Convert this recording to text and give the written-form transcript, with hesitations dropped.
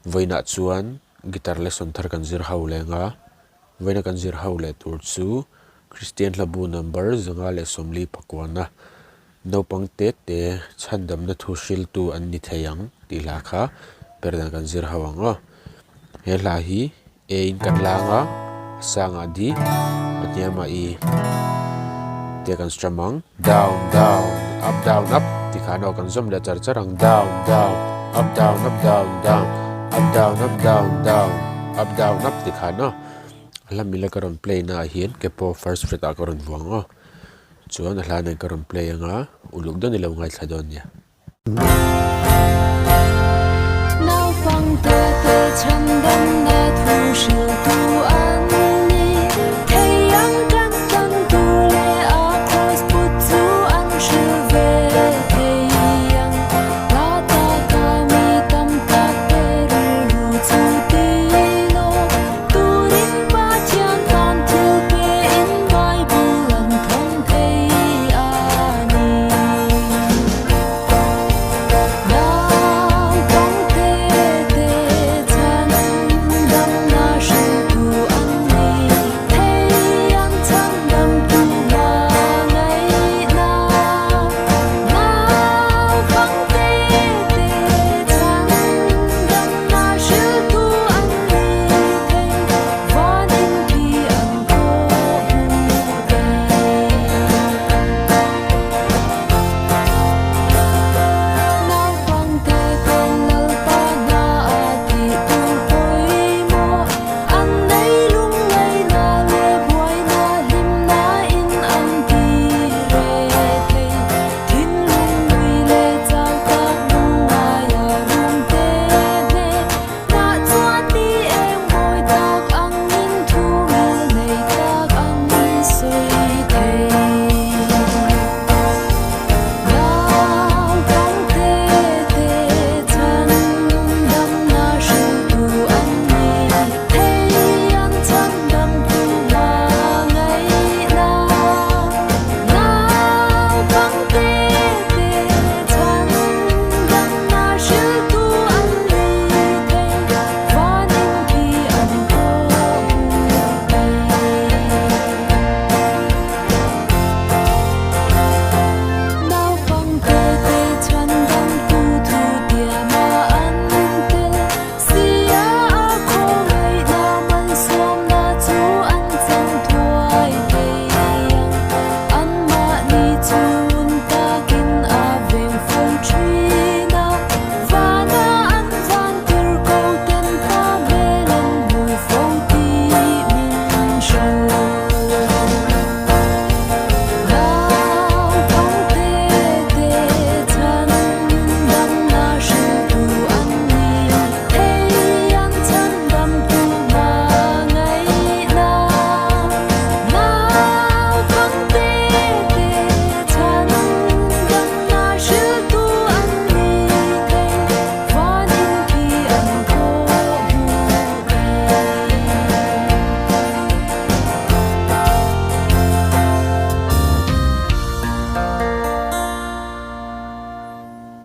voina chuan guitar lesson thar kan zir ho lenga voina kan zir ho le tur chu Christian Labu number zanga le somli pakwana nopang te chandam na thu hril tu an ni theiang ti la kha perdan kan zir hawanga he la hi e in kan langa sanga di atiama I te kan stramang down down up ti khano kan zom la char charang down down up down up down down up down up down down up down up ti khano alam mila karon play na hian kepo first fret a karon buanga chuan a hlan karon play anga uluk don ilo ngai thladon ya